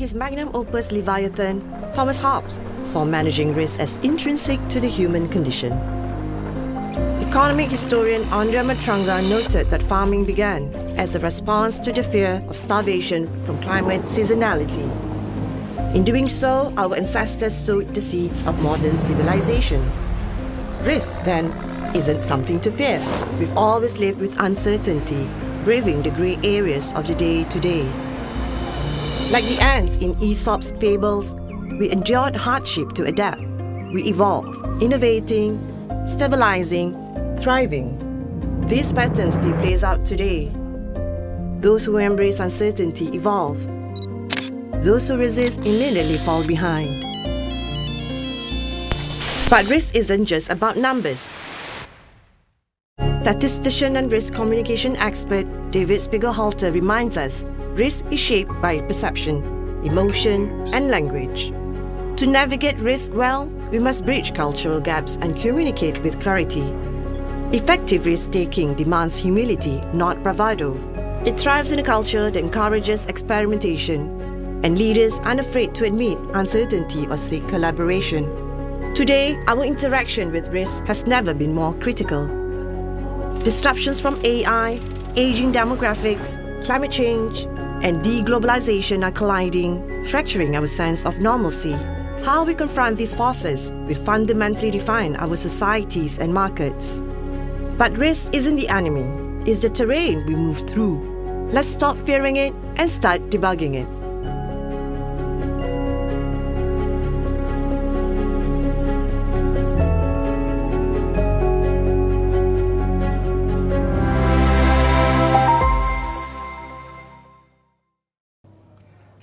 his magnum opus Leviathan, Thomas Hobbes saw managing risk as intrinsic to the human condition. Economic historian Andrea Matranga noted that farming began as a response to the fear of starvation from climate seasonality. In doing so, our ancestors sowed the seeds of modern civilization. Risk, then, isn't something to fear. We've always lived with uncertainty, braving the grey areas of the day-to-day. Like the ants in Aesop's fables, we endured hardship to adapt. We evolved, innovating, stabilizing, thriving. These patterns still plays out today. Those who embrace uncertainty evolve. Those who resist immediately fall behind. But risk isn't just about numbers. Statistician and risk communication expert David Spiegelhalter reminds us risk is shaped by perception, emotion, and language. To navigate risk well, we must bridge cultural gaps and communicate with clarity. Effective risk-taking demands humility, not bravado. It thrives in a culture that encourages experimentation, and leaders aren't afraid to admit uncertainty or seek collaboration. Today, our interaction with risk has never been more critical. Disruptions from AI, aging demographics, climate change, and deglobalization are colliding, fracturing our sense of normalcy. How we confront these forces will fundamentally define our societies and markets. But risk isn't the enemy, it's the terrain we move through. Let's stop fearing it and start debugging it.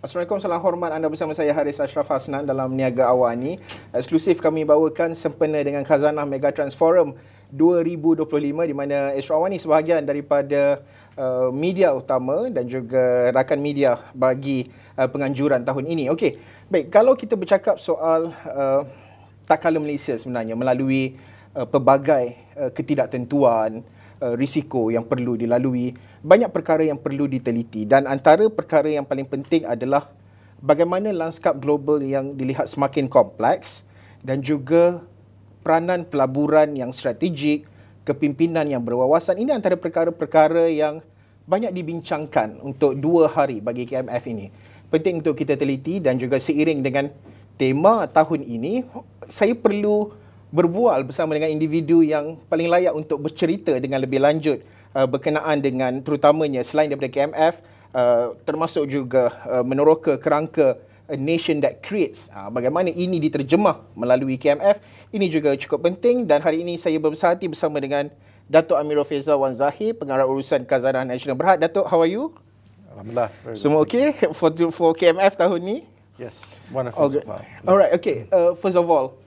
Assalamualaikum, salam hormat, anda bersama saya Haris Ashraf Hasnan dalam Niaga Awal ni. Eksklusif kami bawakan sempena dengan Khazanah Megatrends Forum 2025 di mana Ashraf Awal ni sebahagian daripada media utama dan juga rakan media bagi penganjuran tahun ini. Okey, baik, kalau kita bercakap soal tak kala Malaysia sebenarnya melalui pelbagai ketidaktentuan, risiko yang perlu dilalui, banyak perkara yang perlu diteliti, dan antara perkara yang paling penting adalah bagaimana lanskap global yang dilihat semakin kompleks dan juga peranan pelaburan yang strategik, kepimpinan yang berwawasan. Ini antara perkara-perkara yang banyak dibincangkan untuk 2 hari bagi KMF ini. Penting untuk kita teliti, dan juga seiring dengan tema tahun ini, saya perlu berbual bersama dengan individu yang paling layak untuk bercerita dengan lebih lanjut berkenaan dengan terutamanya selain daripada KMF, termasuk juga meneroka kerangka A Nation That Creates. Bagaimana ini diterjemah melalui KMF, ini juga cukup penting. Dan hari ini saya berbesar hati bersama dengan Datuk Amirul Feisal Wan Zahir, Pengarah Urusan Khazanah Nasional Berhad. Datuk, how are you? Alhamdulillah. Semua okey for KMF tahun ni? Yes, wonderful. Okay. Alright, okay. First of all,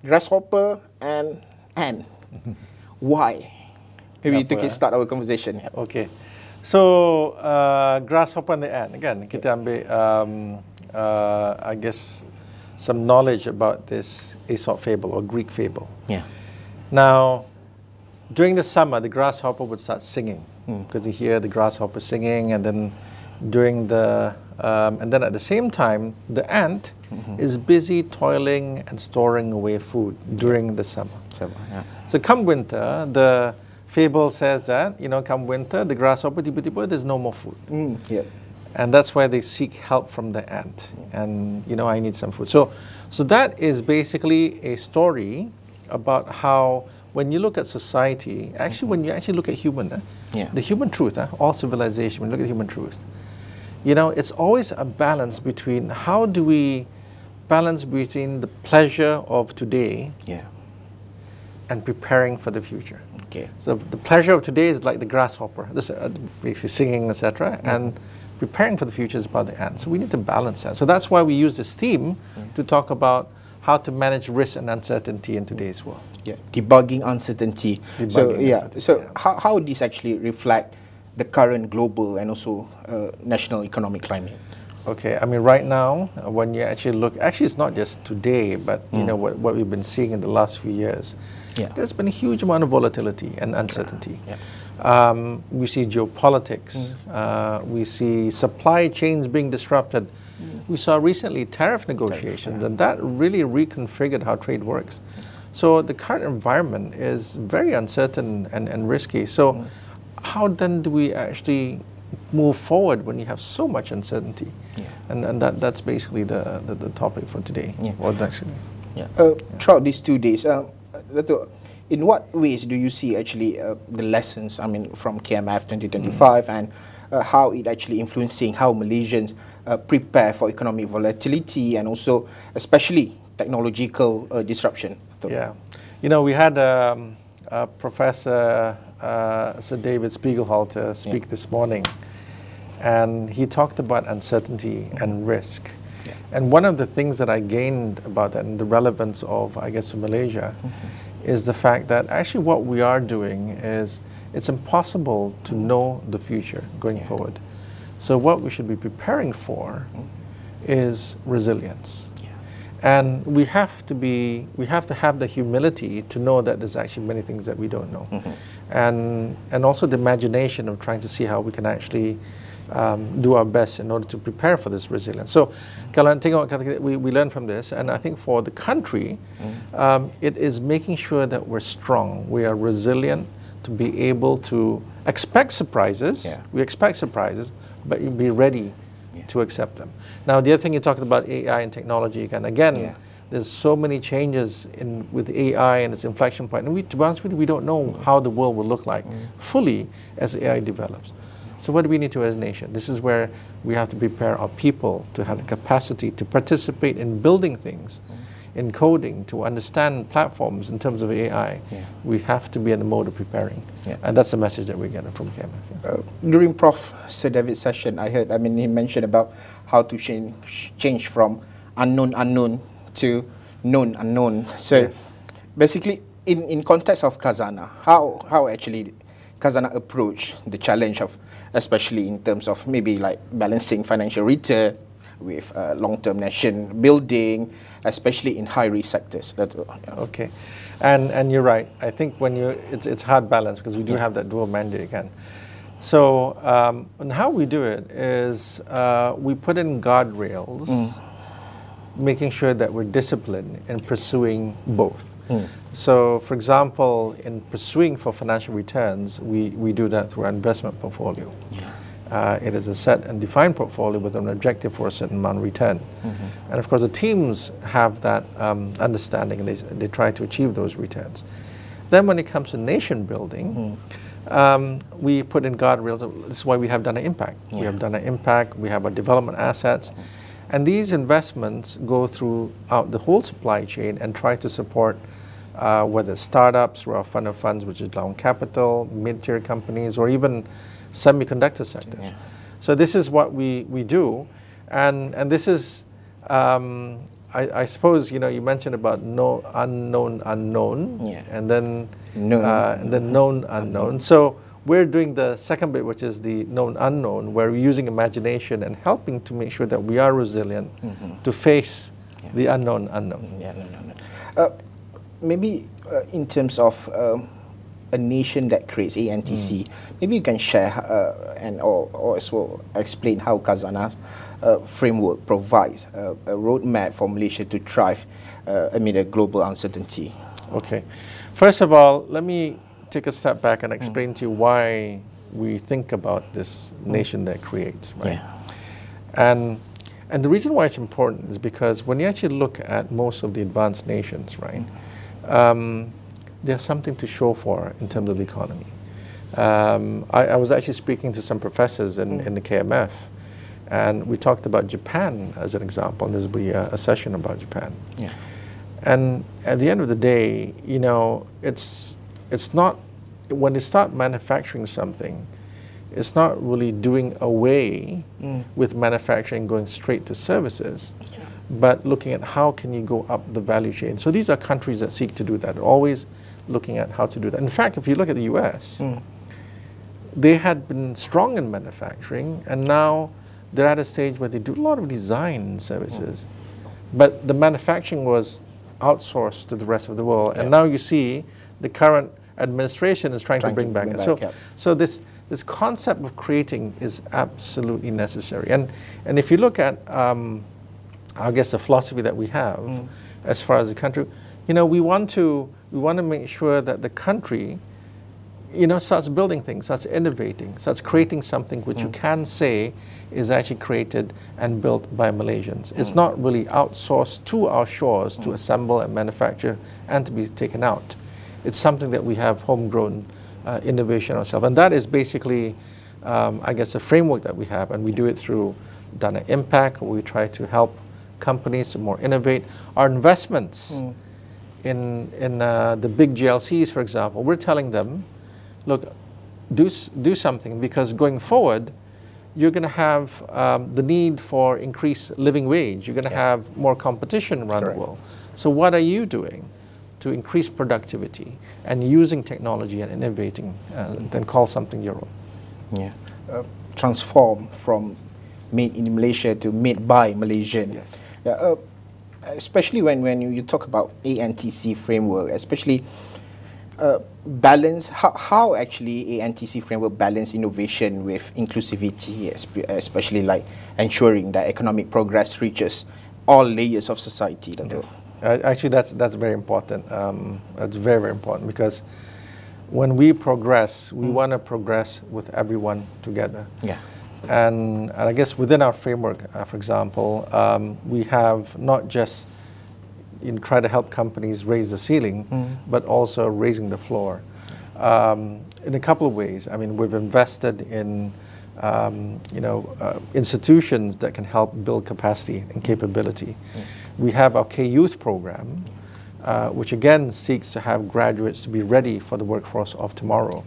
Grasshopper and ant. Why? Maybe to start our conversation. Okay. So, Grasshopper and the ant. Again, kita ambil, I guess, some knowledge about this Aesop fable or Greek fable. Yeah. Now, during the summer, the grasshopper would start singing because you hear the grasshopper singing, and then during the and then at the same time, the ant is busy toiling and storing away food during the summer. So come winter, the fable says that, you know, come winter, the grasshopper, tiba-tiba, there's no more food. And that's why they seek help from the ant. And, you know, I need some food. So that is basically a story about how, when you look at society, actually, when you actually look at human, the human truth, all civilization, when you look at human truth, you know, it's always a balance between how do we balance between the pleasure of today and preparing for the future. Okay. So the pleasure of today is like the grasshopper, this basically singing, etc., and preparing for the future is about the ant. So we need to balance that. So that's why we use this theme to talk about how to manage risk and uncertainty in today's world. Yeah, debugging uncertainty. So how this actually reflect the current global and also national economic climate? Okay, I mean, right now, when you actually look, actually it's not just today, but you know what we've been seeing in the last few years. There's been a huge amount of volatility and uncertainty. We see geopolitics. We see supply chains being disrupted. We saw recently tariff negotiations, and that really reconfigured how trade works. So the current environment is very uncertain and risky. So how then do we actually move forward when you have so much uncertainty? And that's basically the topic for today. Throughout these 2 days, Datuk, in what ways do you see actually the lessons, I mean, from KMF 2025 and how it actually influencing how Malaysians prepare for economic volatility and also especially technological disruption? Yeah, you know, we had Professor Sir David Spiegelhalter speak this morning, and he talked about uncertainty and risk. And one of the things that I gained about that and the relevance of, I guess, Malaysia is the fact that actually what we are doing is it's impossible to know the future going forward. So what we should be preparing for is resilience. And we have to have the humility to know that there's actually many things that we don't know. And also the imagination of trying to see how we can actually do our best in order to prepare for this resilience. So kalau tengok, we learn from this, and I think for the country, it is making sure that we're strong, we are resilient, to be able to expect surprises. We expect surprises, but you be ready to accept them. Now, the other thing you talked about AI and technology, and again, there's so many changes with AI and its inflection point. And to be honest with you, we don't know how the world will look like fully as AI develops. So what do we need to as a nation? This is where we have to prepare our people to have the capacity to participate in building things, in coding, to understand platforms in terms of AI. We have to be in the mode of preparing. And that's the message that we're getting from KMF. During Prof. Sir David's session, I heard, he mentioned about how to change from unknown to known unknown. So basically, in context of Khazanah, how actually Khazanah approach the challenge of, especially in terms of maybe like balancing financial return with long-term nation building, especially in high-risk sectors. Okay, and you're right. I think when it's hard balance because we do have that dual mandate again. So and how we do it is we put in guardrails, making sure that we're disciplined in pursuing both. So, for example, in pursuing for financial returns, we do that through our investment portfolio. It is a set and defined portfolio with an objective for a certain amount of return. And of course, the teams have that understanding, and they try to achieve those returns. Then when it comes to nation building, we put in guardrails. This is why we have done an impact. We have done an impact, we have our development assets, and these investments go throughout the whole supply chain and try to support whether startups through our fund of funds, which is loan capital, mid-tier companies, or even semiconductor sectors. So this is what we do, and this is, I suppose, you mentioned about unknown, and then known unknown. So we're doing the second bit, which is the known unknown, where we're using imagination and helping to make sure that we are resilient to face the unknown unknown. Maybe in terms of a nation that creates ANTC, maybe you can share or as well explain how Khazanah's framework provides a roadmap for Malaysia to thrive amid a global uncertainty. Okay. First of all, let me take a step back and explain to you why we think about this nation that creates, right? And the reason why it's important is because when you actually look at most of the advanced nations, right, there's something to show for in terms of the economy. I was actually speaking to some professors in the KMF, and we talked about Japan as an example, and this will be a session about Japan. And at the end of the day, it's not, when they start manufacturing something, it's not really doing away with manufacturing going straight to services, but looking at how can you go up the value chain. So these are countries that seek to do that, always looking at how to do that. In fact, if you look at the US, they had been strong in manufacturing, and now they're at a stage where they do a lot of design services, but the manufacturing was outsourced to the rest of the world. And now you see the current administration is trying to bring back. Yep. So this concept of creating is absolutely necessary. And if you look at, I guess, the philosophy that we have as far as the country, you know, we want to make sure that the country, you know, starts building things, starts innovating, starts creating something which you can say is actually created and built by Malaysians. It's not really outsourced to our shores to assemble and manufacture and to be taken out. It's something that we have homegrown innovation ourselves. And that is basically, I guess, a framework that we have, and we do it through Dana Impact, where we try to help companies to more innovate. Our investments in the big GLCs, for example, we're telling them, look, do something, because going forward, you're going to have the need for increased living wage. You're going to have more competition around the world. So what are you doing to increase productivity and using technology and innovating, then call something your own? Yeah. Transform from made in Malaysia to made by Malaysian. Yes. Yeah, especially when you talk about ANTC framework, especially balance, how actually ANTC framework balance innovation with inclusivity, especially like ensuring that economic progress reaches all layers of society. Yes. Actually, that's very important. That's very, very important, because when we progress, we want to progress with everyone together. Yeah. And I guess within our framework, for example, we have not just try to help companies raise the ceiling, but also raising the floor in a couple of ways. I mean, we've invested in institutions that can help build capacity and capability. We have our K-Youth program, which again seeks to have graduates to be ready for the workforce of tomorrow.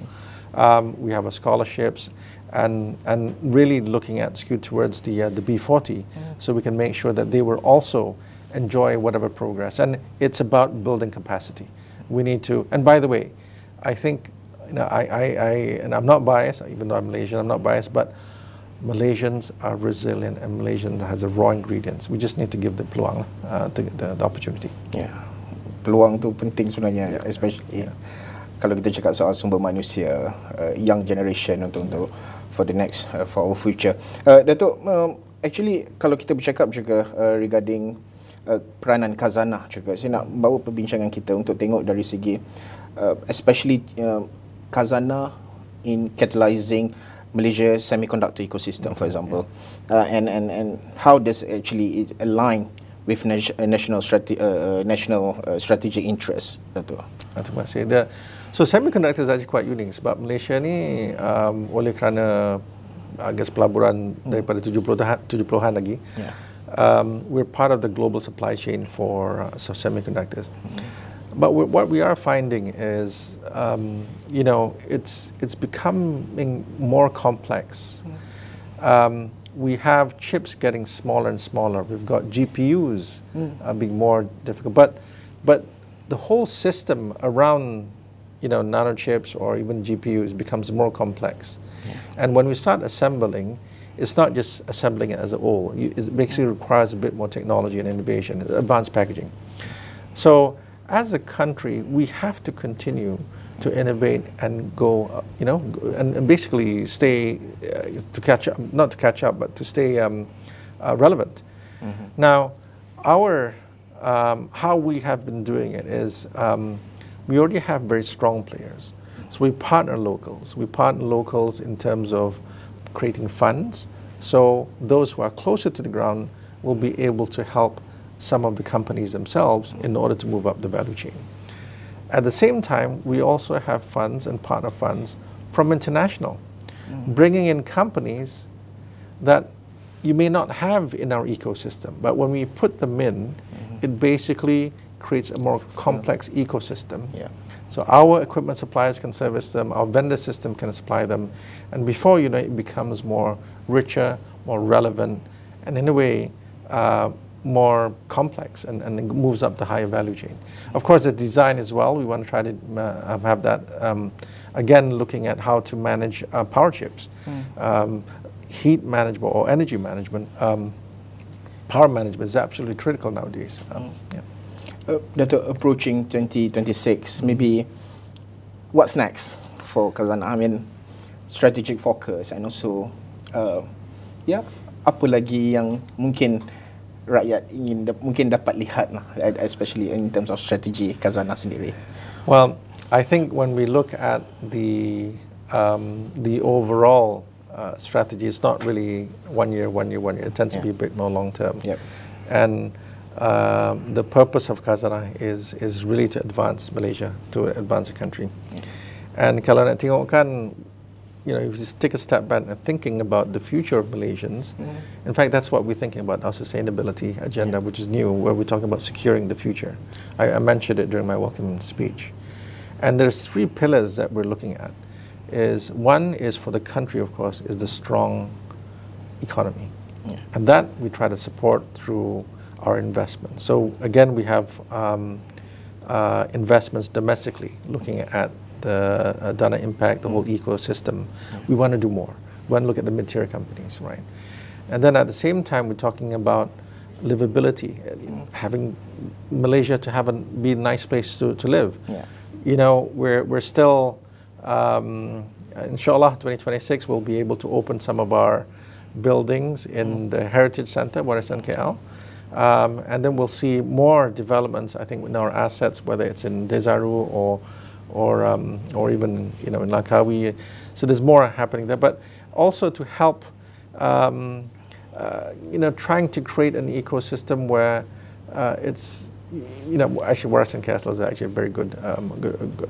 We have our scholarships, and really looking at skewed towards the B40, so we can make sure that they will also enjoy whatever progress. And it's about building capacity. We need to, and by the way, I think, and I'm not biased, even though I'm Malaysian, I'm not biased, but Malaysians are resilient, and Malaysians has the raw ingredients. We just need to give the peluang, the opportunity. Yeah, peluang tu penting sebenarnya, especially kalau kita cakap soal sumber manusia, young generation untuk for the next, for our future. Datuk, actually kalau kita bercakap juga regarding peranan Khazanah juga, saya nak bawa perbincangan kita untuk tengok dari segi especially Khazanah in catalyzing Malaysia's semiconductor ecosystem, for example, and how does actually it align with national strategic interests, Datuk. Terima kasih. So semiconductor is actually quite unique, sebab Malaysia ni oleh kerana I guess pelaburan daripada 70-an lagi, we're part of the global supply chain for semiconductors. But what we are finding is, it's becoming more complex. We have chips getting smaller and smaller. We've got GPUs being more difficult. But the whole system around, nanochips or even GPUs becomes more complex. And when we start assembling, it's not just assembling it as a whole. It basically requires a bit more technology and innovation, advanced packaging. So as a country, we have to continue to innovate and go, and basically stay to catch up, not to catch up, but to stay relevant. Now, how we have been doing it is we already have very strong players. So we partner locals. We partner locals in terms of creating funds. So those who are closer to the ground will be able to help some of the companies themselves in order to move up the value chain. At the same time, we also have funds and partner funds from international, bringing in companies that you may not have in our ecosystem, but when we put them in, it basically creates a more complex ecosystem. So our equipment suppliers can service them, our vendor system can supply them, and before you know it becomes more richer, more relevant, and in a way, more complex and moves up the higher value chain. Of course, the design as well, we want to try to have that, again, looking at how to manage power chips, heat management or energy management, power management is absolutely critical nowadays. Dato', approaching 2026, maybe what's next for Khazanah? I mean, strategic focus and also, apa lagi yang mungkin rakyat ingin mungkin dapat lihat lah, especially in terms of strategy Khazanah sendiri. Well, I think when we look at the overall strategy, it's not really 1 year. It tends to be a bit more long term. Yep. And the purpose of Khazanah is really to advance Malaysia, to advance the country. And kalau nak tengok kan, you know, if you just take a step back and thinking about the future of Malaysians, in fact, that's what we're thinking about, our sustainability agenda, which is new, where we're talking about securing the future. I mentioned it during my welcome speech. And there's 3 pillars that we're looking at. One is for the country, of course, is the strong economy. And that we try to support through our investments. So again, we have investments domestically, looking at the Dana impact, the whole ecosystem. We want to do more. We want to look at the mid-tier companies, right? And then at the same time, we're talking about livability, having Malaysia to be a nice place to live. You know, we're still, inshallah, 2026, we'll be able to open some of our buildings in the Heritage Center, Warisan KL. And then we'll see more developments, I think, in our assets, whether it's in Desaru or even, you know, in Langkawi. So there's more happening there, but also to help, you know, trying to create an ecosystem where it's, you know, actually Warisan Castle is actually a very good,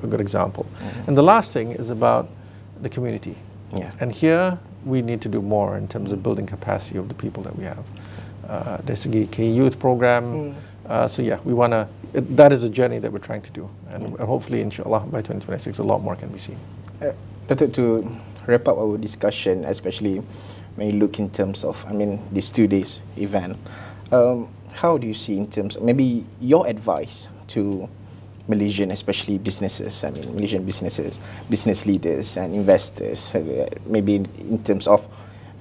good example. And the last thing is about the community. And here we need to do more in terms of building capacity of the people that we have. There's a K youth program. So yeah, we want to, that is a journey that we're trying to do. And hopefully, inshallah, by 2026, a lot more can be seen. Datuk, to wrap up our discussion, especially when you look in terms of, I mean, this 2 days event, how do you see in terms of maybe your advice to Malaysian, especially businesses, I mean, Malaysian businesses, business leaders and investors, maybe in terms of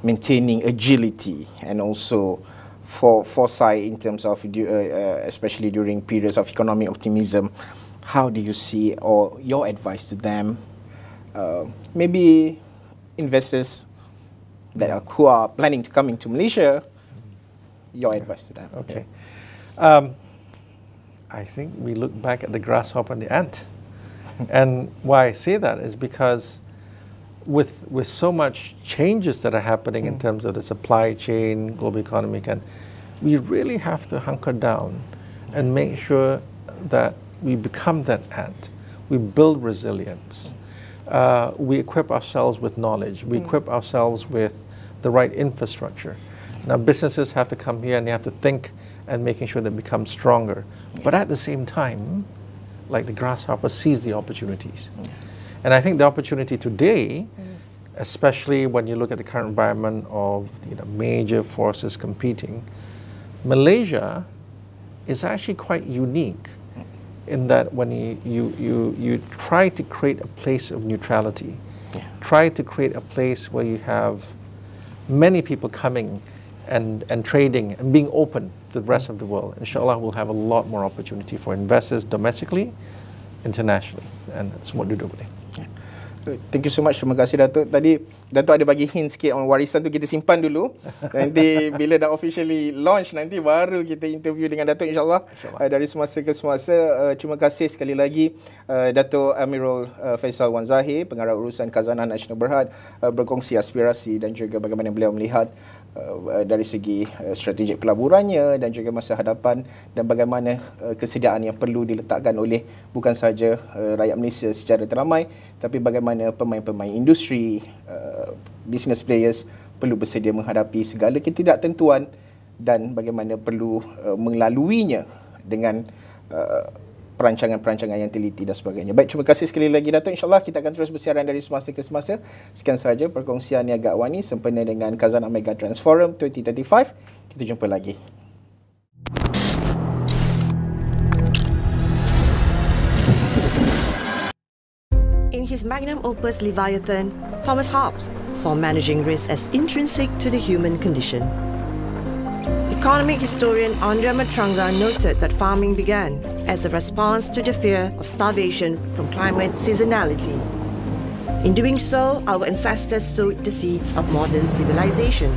maintaining agility and also foresight in terms of, especially during periods of economic optimism, how do you see, or your advice to them, maybe investors that who are planning to come into Malaysia, your advice to them? Okay. I think we look back at the grasshopper and the ant. And why I say that is because with so much changes that are happening in terms of the supply chain, global economy, we really have to hunker down and make sure that we become that ant. We build resilience. We equip ourselves with knowledge. We equip ourselves with the right infrastructure. Now, businesses have to come here and they have to think and making sure they become stronger. But at the same time, like the grasshopper, seize the opportunities. And I think the opportunity today, especially when you look at the current environment of, you know, major forces competing, Malaysia is actually quite unique in that when you try to create a place of neutrality, try to create a place where you have many people coming and trading and being open to the rest of the world, inshallah we'll have a lot more opportunity for investors domestically, internationally, and that's what we do today. Thank you so much. Terima kasih Datuk. Tadi Datuk ada bagi hint sikit on warisan tu, kita simpan dulu. Nanti bila dah officially launch nanti baru kita interview dengan Datuk, insyaAllah. Dari semasa ke semasa. Terima kasih sekali lagi Datuk Amirul Feisal Wan Zahir, Pengarah Urusan Khazanah Nasional Berhad, berkongsi aspirasi dan juga bagaimana beliau melihat dari segi strategik pelaburannya dan juga masa hadapan dan bagaimana kesediaan yang perlu diletakkan oleh bukan sahaja rakyat Malaysia secara teramai, tapi bagaimana pemain-pemain industri, business players perlu bersedia menghadapi segala ketidaktentuan dan bagaimana perlu melaluinya dengan perancangan-perancangan yang teliti dan sebagainya. Baik, terima kasih sekali lagi Datuk. InsyaAllah kita akan terus bersiaran dari semasa ke semasa. Sekian sahaja perkongsian Niaga Awani sempena dengan Khazanah Megatrends Forum 2035. Kita jumpa lagi. In his magnum opus Leviathan, Thomas Hobbes saw managing risk as intrinsic to the human condition. Economic historian Andrea Matranga noted that farming began as a response to the fear of starvation from climate seasonality. In doing so, our ancestors sowed the seeds of modern civilization.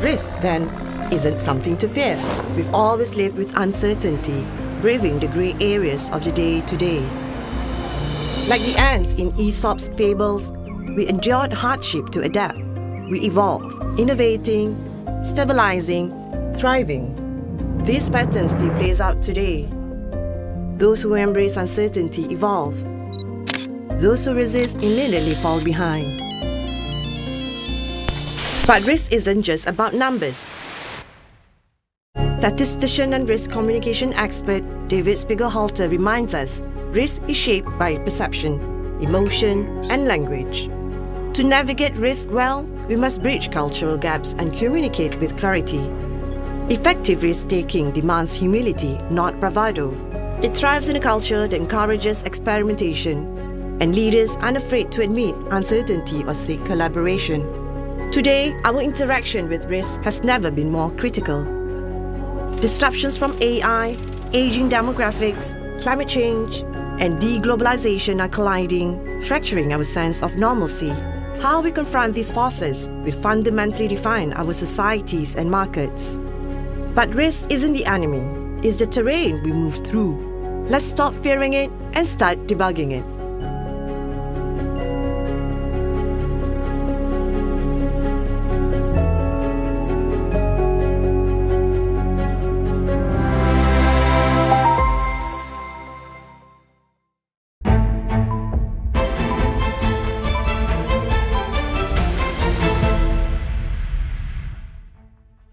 Risk, then, isn't something to fear. We've always lived with uncertainty, braving the grey areas of the day-to-day. Like the ants in Aesop's fables, we endured hardship to adapt. We evolved, innovating, stabilizing, thriving. These patterns still plays out today. Those who embrace uncertainty evolve. Those who resist immediately fall behind. But risk isn't just about numbers. Statistician and risk communication expert David Spiegelhalter reminds us, risk is shaped by perception, emotion, and language. To navigate risk well, we must bridge cultural gaps and communicate with clarity. Effective risk-taking demands humility, not bravado. It thrives in a culture that encourages experimentation, and leaders aren't afraid to admit uncertainty or seek collaboration. Today, our interaction with risk has never been more critical. Disruptions from AI, aging demographics, climate change, and deglobalization are colliding, fracturing our sense of normalcy. How we confront these forces will fundamentally define our societies and markets. But risk isn't the enemy, it's the terrain we move through. Let's stop fearing it and start debugging it.